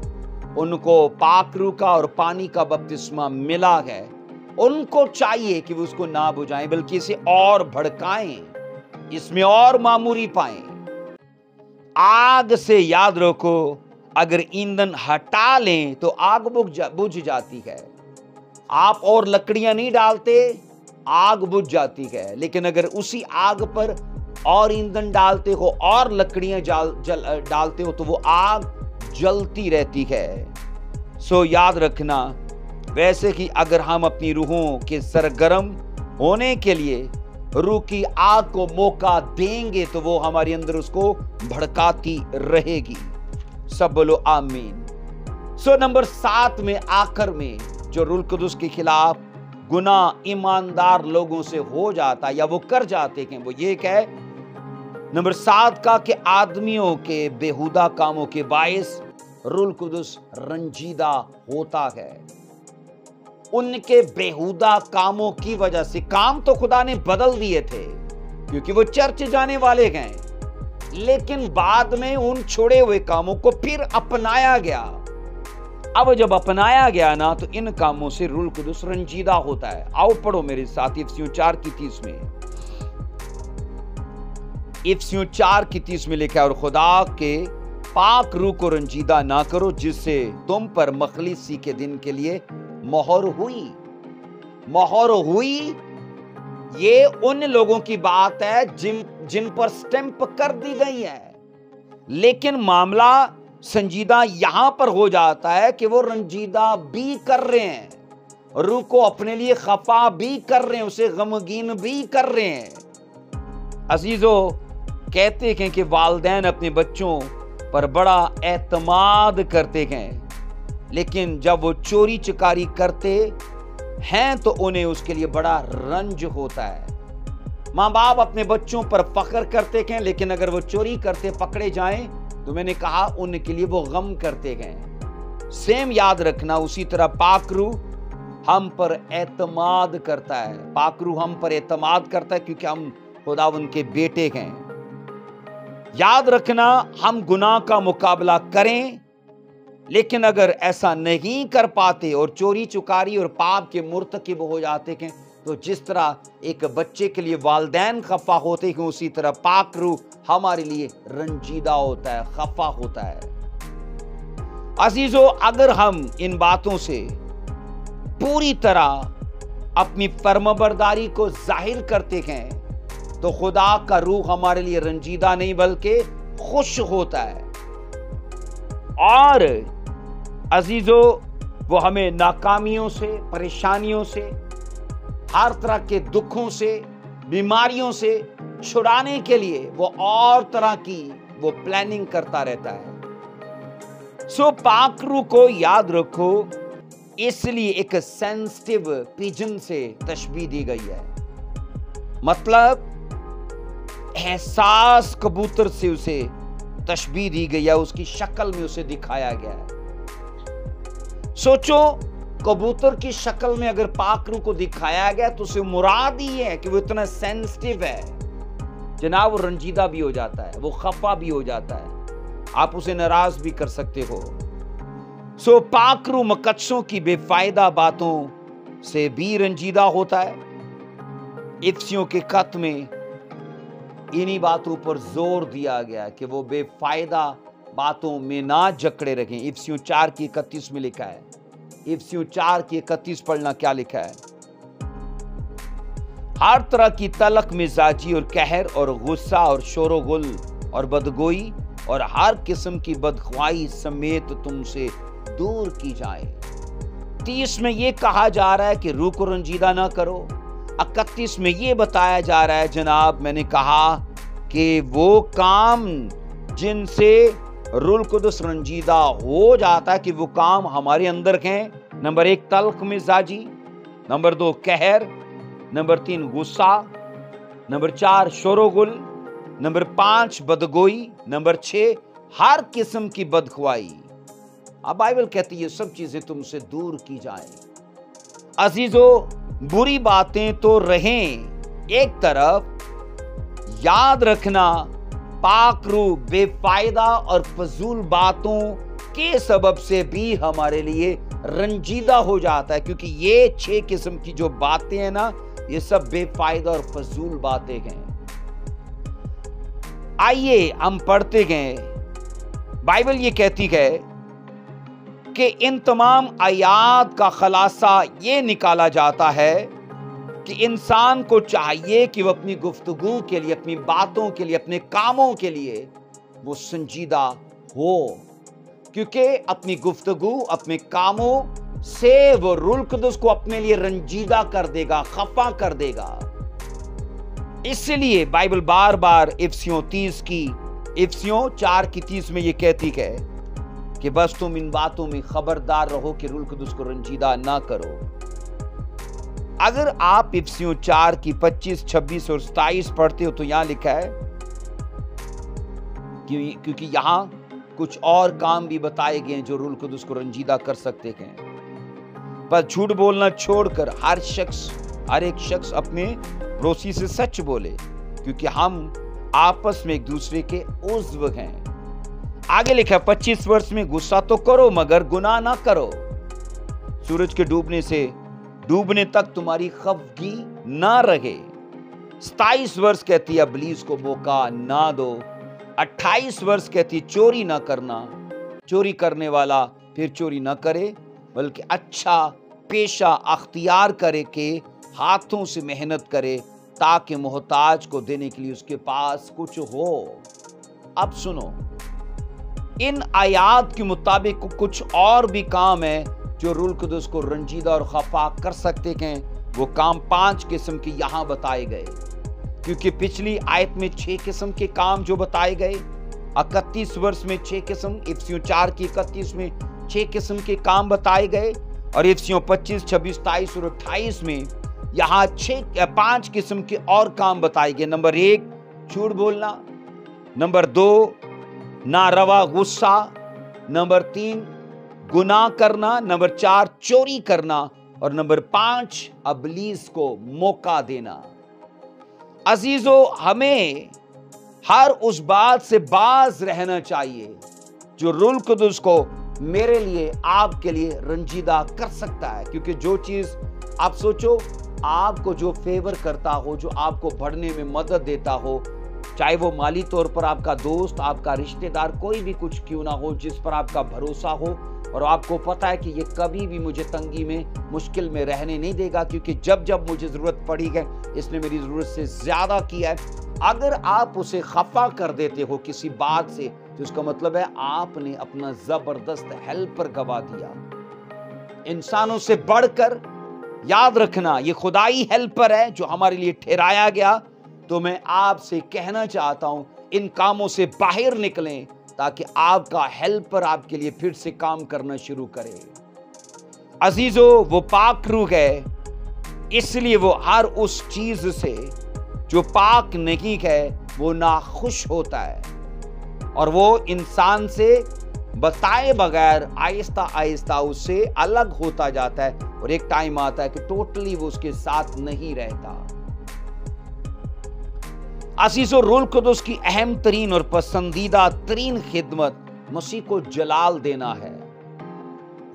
ان کو پاک روح کا اور پانی کا بپتسمہ ملا ہے, ان کو چاہیے کہ وہ اس کو نہ بجھائیں بلکہ اسے اور بھڑکائیں, اس میں اور معموری پائیں. آگ سے یاد رکھو اگر ایندھن ہٹا لیں تو آگ بجھ جاتی ہے. آپ اور لکڑیاں نہیں ڈالتے, آگ بجھ جاتی ہے. لیکن اگر اسی آگ پر اور ایندھن ڈالتے ہو اور لکڑیاں ڈالتے ہو تو وہ آگ جلتی رہتی ہے. سو یاد رکھنا, ویسے کہ اگر ہم اپنی روحوں کے سرگرم ہونے کے لیے روح کی آگ کو موقع دیں گے تو وہ ہمارے اندر اس کو بھڑکاتی رہے گی. سب بولو آمین. سو نمبر 7 میں آخر میں جو روح القدس کے خلاف گناہ ایماندار لوگوں سے ہو جاتا یا وہ کر جاتے ہیں, وہ یہ کہ نمبر 7 کا کہ آدمیوں کے بےہودہ کاموں کے باعث روح القدس رنجیدہ ہوتا ہے. ان کے بےہودہ کاموں کی وجہ سے, کام تو خدا نے بدل دیے تھے کیونکہ وہ چرچ جانے والے گئے, لیکن بعد میں ان چھوڑے ہوئے کاموں کو پھر اپنایا گیا. اب جب اپنایا گیا نا تو ان کاموں سے روح القدس رنجیدہ ہوتا ہے. آؤ پڑھو میرے ساتھ افسیوں 4:30 میں. افسیوں 4:30 میں لکھا ہے, اور خدا کے پاک روح کو رنجیدہ نہ کرو جس سے تم پر مخلصی کے دن کے لیے مہر ہوئی. یہ ان لوگوں کی بات ہے جن پر سٹیمپ کر دی گئی ہے, لیکن معاملہ سنجیدہ یہاں پر ہو جاتا ہے کہ وہ رنجیدہ بھی کر رہے ہیں, روح کو اپنے لیے خفا بھی کر رہے ہیں, اسے غمگین بھی کر رہے ہیں. عزیزو, کہتے ہیں کہ والدین اپنے بچوں پر بڑا اعتماد کرتے ہیں, لیکن جب وہ چوری چکاری کرتے ہیں تو انہیں اس کے لیے بڑا رنج ہوتا ہے. ماں باپ اپنے بچوں پر فخر کرتے ہیں, لیکن اگر وہ چوری کرتے پکڑے جائیں تو میں نے کہا ان کے لیے وہ غم کرتے ہیں. سیم یاد رکھنا, اسی طرح پاک روح ہم پر اعتماد کرتا ہے. پاک روح ہم پر اعتماد کرتا ہے کیونکہ ہم خداوند کے بیٹے ہیں. یاد رکھنا, ہم گناہ کا مقابلہ کریں, لیکن اگر ایسا نہیں کر پاتے اور چوری چکاری اور پاپ کے مرتکب ہو جاتے ہیں تو جس طرح ایک بچے کے لیے والدین خفا ہوتے ہیں، اسی طرح پاک روح ہمارے لیے رنجیدہ ہوتا ہے، خفا ہوتا ہے۔ عزیزو، اگر ہم ان باتوں سے پوری طرح اپنی فرمانبرداری کو ظاہر کرتے ہیں تو خدا کا روح ہمارے لیے رنجیدہ نہیں بلکہ خوش ہوتا ہے، اور عزیزو وہ ہمیں ناکامیوں سے، پریشانیوں سے، ہر طرح کے دکھوں سے، بیماریوں سے چھڑانے کے لیے وہ اور طرح کی وہ پلاننگ کرتا رہتا ہے۔ سو پاک روح کو یاد رکھو، اس لیے ایک سینسٹیو پیجن سے تشبیہ دی گئی ہے، مطلب احساس کبوتر سے اسے تشبیہ دی گئی ہے، اس کی شکل میں اسے دکھایا گیا ہے۔ سوچو، کبوتر کی شکل میں اگر پاک روح کو دکھایا گیا تو اسے مراد یہ ہے کہ وہ اتنا سینسٹیو ہے جناب، وہ رنجیدہ بھی ہو جاتا ہے، وہ خفا بھی ہو جاتا ہے، آپ اسے ناراض بھی کر سکتے ہو۔ سو پاک روح مقدسوں کی بے فائدہ باتوں سے بھی رنجیدہ ہوتا ہے۔ افسیوں کے خط میں انہی باتوں پر زور دیا گیا کہ وہ بے فائدہ باتوں میں نہ جکڑے رکھیں۔ افسیوں 4:31 میں لکھا ہے، افسیوں 4:31 پڑھنا کیا لکھا ہے؟ ہر طرح کی تلخ مزاجی اور قہر اور غصہ اور شور و غل اور بدگوئی اور ہر قسم کی بدخواہی سمیت تم سے دور کی جائے۔ 30 میں یہ کہا جا رہا ہے کہ روح کو رنجیدہ نہ کرو۔ 31 میں یہ بتایا جا رہا ہے، جناب میں نے کہا کہ وہ کام جن سے روح القدس رنجیدہ ہو جاتا ہے کہ وہ کام ہمارے اندر ہیں۔ نمبر 1 تلخ مزاجی، نمبر 2 قہر، نمبر 3 غصہ، نمبر 4 شور و غل، نمبر 5 بدگوئی، نمبر 6 ہر قسم کی بدخواہی۔ اب بائبل کہتی ہے یہ سب چیزیں تم سے دور کی جائیں۔ عزیزو، بری باتیں تو رہیں ایک طرف، یاد رکھنا پاک روح بے فائدہ اور فضول باتوں کے سبب سے بھی ہمارے لیے رنجیدہ ہو جاتا ہے، کیونکہ یہ 6 قسم کی جو باتیں ہیں نا، یہ سب بے فائدہ اور فضول باتیں ہیں۔ آئیے ہم پڑھتے گئے، بائبل یہ کہتی ہے کہ ان تمام آیات کا خلاصہ یہ نکالا جاتا ہے کہ انسان کو چاہیے کہ وہ اپنی گفتگو کے لیے، اپنی باتوں کے لیے، اپنے کاموں کے لیے وہ سنجیدہ ہو، کیونکہ اپنی گفتگو، اپنے کاموں سے وہ روح القدس کو اپنے لیے رنجیدہ کر دے گا، خفا کر دے گا۔ اس لیے بائبل بار بار افسیوں 4:30 میں یہ کہتی ہے کہ بس تم ان باتوں میں خبردار رہو کہ روح القدس کو رنجیدہ نہ کرو۔ اگر آپ افسیوں 4:25، 26 اور 27 پڑھتے ہو تو یہاں لکھا ہے، کیونکہ یہاں کچھ اور کام بھی بتائے گئے ہیں جو روح القدس کو رنجیدہ کر سکتے ہیں۔ بس جھوٹ بولنا چھوڑ کر ہر ایک شخص اپنے پڑوسی سے سچ بولے، کیونکہ ہم آپس میں ایک دوسرے کے عضو ہیں۔ آگے لکھا ہے 25 ورس میں، غصہ تو کرو مگر گناہ نہ کرو، سورج کے ڈوبنے تک تمہاری خفگی نہ رہے۔ 27 ورس کہتی ہے ابلیس کو موقع نہ دو۔ 28 ورس کہتی ہے چوری نہ کرنا، چوری کرنے والا پھر چوری نہ کرے بلکہ اچھا پیشہ اختیار کرے کہ ہاتھوں سے محنت کرے تاکہ محتاج کو دینے کے لیے اس کے پاس کچھ ہو۔ اب سنو، ان آیات کے مطابق کچھ اور بھی کام ہیں جو روح القدس کو رنجیدہ اور خفا کر سکتے ہیں۔ وہ کام 5 قسم کے یہاں بتائے گئے، کیونکہ پچھلی آیت میں 6 قسم کے کام جو بتائے گئے، 31 ورس میں 6 قسم، افسیوں 4:31 میں 6 قسم کے کام بتائے گئے، اور افسیوں 25، 26، 27 اور 28 میں یہاں 5 قسم کے اور کام بتائے گئے۔ نمبر 1 جھوٹ بولنا، نمبر 2 ناروا غصہ، نمبر 3 گناہ کرنا، نمبر 4 چوری کرنا، اور نمبر 5 ابلیس کو موقع دینا۔ عزیزو، ہمیں ہر اس بات سے باز رہنا چاہیے جو روح القدس کو میرے لیے، آپ کے لیے رنجیدہ کر سکتا ہے، کیونکہ جو چیز آپ سوچو آپ کو جو فیور کرتا ہو, جو آپ کو بڑھنے میں مدد دیتا ہو, چاہے وہ مالی طور پر آپ کا دوست, آپ کا رشتہ دار, کوئی بھی کچھ کیوں نہ ہو, جس پر آپ کا بھروسہ ہو اور آپ کو پتہ ہے کہ یہ کبھی بھی مجھے تنگی میں, مشکل میں رہنے نہیں دے گا, کیونکہ جب مجھے ضرورت پڑی ہے اس نے میری ضرورت سے زیادہ کیا ہے. اگر آپ اسے خفا کر دیتے ہو کسی بات سے, تو اس کا مطلب ہے آپ نے اپنا زبردست ہیلپر گوا دیا. انسانوں سے بڑھ کر یاد رکھنا یہ خدائی ہیلپر ہے جو ہمارے لیے ٹھہرایا گیا. تو میں آپ سے کہنا چاہتا ہوں ان کاموں سے باہر نکلیں تاکہ آپ کا ہیلپر آپ کے لیے پھر سے کام کرنا شروع کرے. عزیزو, وہ پاک روح ہے, اس لیے وہ ہر اس چیز سے جو پاک نہیں ہے وہ ناخوش ہوتا ہے, اور وہ انسان سے بتائے بغیر آہستہ آہستہ اس سے الگ ہوتا جاتا ہے, اور ایک ٹائم آتا ہے کہ ٹوٹلی وہ اس کے ساتھ نہیں رہتا. عزیزو, روح القدس کی اہم ترین اور پسندیدہ ترین خدمت مسیح کو جلال دینا ہے.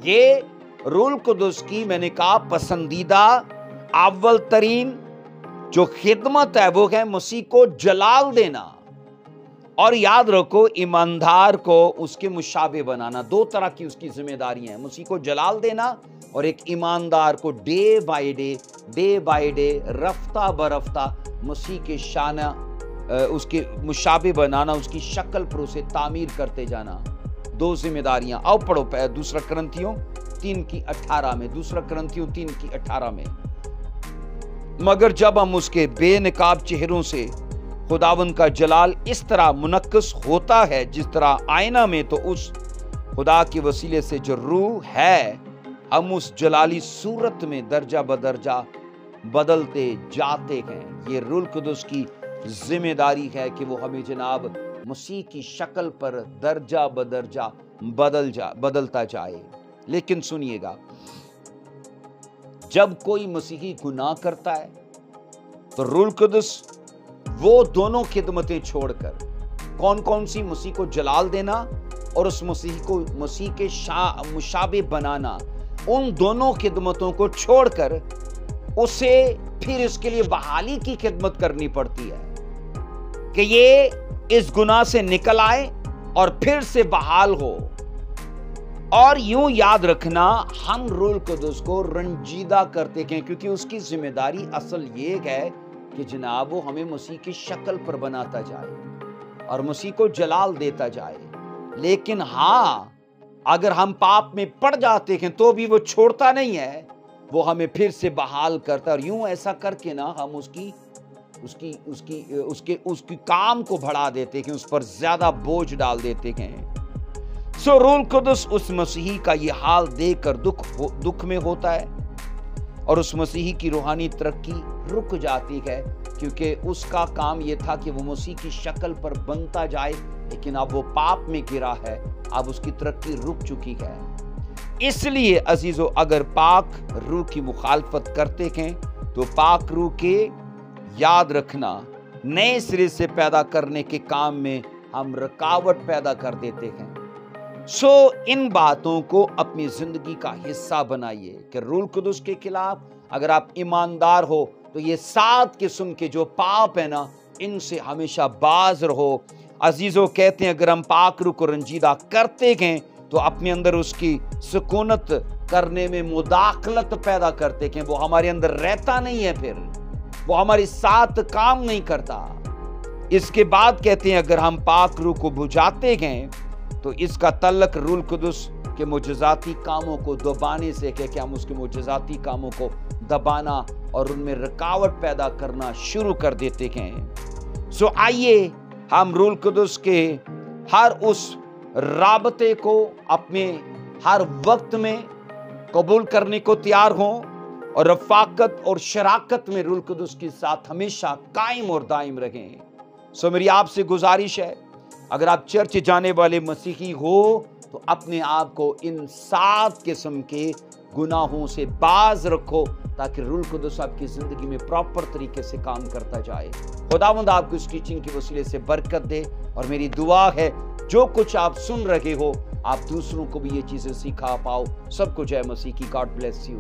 یہ روح القدس کی, میں نے کہا, پسندیدہ اول ترین جو خدمت ہے وہ ہے مسیح کو جلال دینا. اور یاد رکھو, ایماندار کو اس کے مشابہ بنانا. دو طرح کی اس کی ذمہ داریاں ہیں, مسیح کو جلال دینا اور ایک ایماندار کو ڈے بائی ڈے رفتہ برفتہ مسیح کے شانہ اس کے مشابہ بنانا, اس کی شکل پر اسے تعمیر کرتے جانا. دو ذمہ داریاں. آؤ پڑھو دوسرا کرنتھیوں 3:18 میں, دوسرا کرنتھیوں 3:18 میں. مگر جب ہم اس کے بے نقاب چہروں سے خداوند کا جلال اس طرح منعکس ہوتا ہے جس طرح آئینہ میں, تو اس خدا کے وسیلے سے جو روح ہے ہم اس جلالی صورت میں درجہ بدرجہ بدلتے جاتے ہیں. یہ روح القدس کی ذمہ داری ہے کہ وہ ہمیں جناب مسیح کی شکل پر درجہ بدرجہ بدلتا جائے. لیکن سنیے گا, جب کوئی مسیحی گناہ کرتا ہے تو روح القدس وہ دونوں خدمتیں چھوڑ کر, کون سی, مسیح کو جلال دینا اور اس مسیح کو مسیح کے مشابہ بنانا, ان دونوں خدمتوں کو چھوڑ کر اسے پھر اس کے لیے بحالی کی خدمت کرنی پڑتی ہے کہ یہ اس گناہ سے نکل آئے اور پھر سے بحال ہو. اور یوں یاد رکھنا, ہم روح القدس کو رنجیدہ کرتے ہیں کیونکہ اس کی ذمہ داری اصل یہ ہے کہ جناب وہ ہمیں مسیح کی شکل پر بناتا جائے اور مسیح کو جلال دیتا جائے. لیکن ہاں, اگر ہم پاپ میں پڑ جاتے ہیں تو بھی وہ چھوڑتا نہیں ہے, وہ ہمیں پھر سے بحال کرتا ہے. اور یوں ایسا کر کے نا ہم اس کی کام کو بڑھا دیتے ہیں, اس پر زیادہ بوجھ ڈال دیتے ہیں. سو روح القدس اس مسیحی کا یہ حال دیکھ کر دکھ میں ہوتا ہے اور اس مسیحی کی روحانی ترقی رک جاتی ہے, کیونکہ اس کا کام یہ تھا کہ وہ مسیح کی شکل پر بنتا جائے, لیکن اب وہ پاپ میں گرا ہے, اب اس کی ترقی رک چکی ہے. اس لیے عزیزو, اگر پاک روح کی مخالفت کرتے ہیں تو پاک روح کے, یاد رکھنا, نئے سرے سے پیدا کرنے کے کام میں ہم رکاوٹ پیدا کر دیتے ہیں. سو ان باتوں کو اپنی زندگی کا حصہ بنائیے کہ روح القدس کے خلاف اگر آپ ایماندار ہو تو یہ 7 قسم کے جو پاپ ہیں نا, ان سے ہمیشہ باز رہو. عزیزو, کہتے ہیں اگر ہم پاک روح کو رنجیدہ کرتے ہیں تو اپنے اندر اس کی سکونت کرنے میں مداخلت پیدا کرتے ہیں, وہ ہمارے اندر رہتا نہیں ہے, پھر وہ ہمارے ساتھ کام نہیں کرتا. اس کے بعد کہتے ہیں اگر ہم پاک روح کو بجھاتے ہیں تو اس کا تعلق روح القدس کے معجزاتی کاموں کو دبانے سے کہ ہم اس کے معجزاتی کاموں کو دبانا اور ان میں رکاوٹ پیدا کرنا شروع کر دیتے ہیں. سو آئیے ہم روح القدس کے ہر اس رابطے کو اپنے ہر وقت میں قبول کرنے کو تیار ہوں اور رفاقت اور شراکت میں روح القدس کے ساتھ ہمیشہ قائم اور دائم رہیں. سو میری آپ سے گزارش ہے, اگر آپ چرچ جانے والے مسیحی ہو تو اپنے آپ کو ان 7 قسم کے گناہوں سے باز رکھو تاکہ روح القدس آپ کی زندگی میں پراپر طریقے سے کام کرتا جائے. خداوند آپ کو اس ٹیچنگ کے وسیلے سے برکت دے, اور میری دعا ہے جو کچھ آپ سن رہے ہو آپ دوسروں کو بھی یہ چیزیں سکھا پاؤ. سب کو جے مسیح کی. God bless you.